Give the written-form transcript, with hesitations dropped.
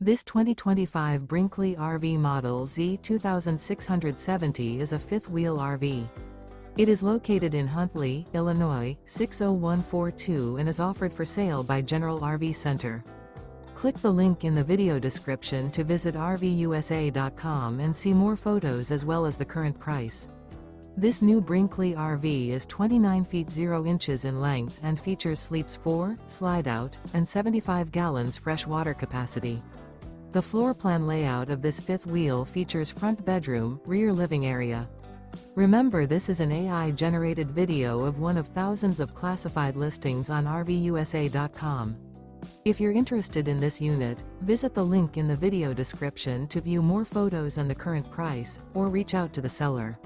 This 2025 Brinkley RV Model Z 2670 is a fifth-wheel RV. It is located in Huntley, Illinois, 60142 and is offered for sale by General RV Center. Click the link in the video description to visit RVUSA.com and see more photos as well as the current price. This new Brinkley RV is 29 feet 0 inches in length and features sleeps 4, slide-out, and 75 gallons fresh water capacity. The floor plan layout of this fifth wheel features front bedroom, rear living area. Remember, this is an AI-generated video of one of thousands of classified listings on RVUSA.com. If you're interested in this unit, visit the link in the video description to view more photos and the current price, or reach out to the seller.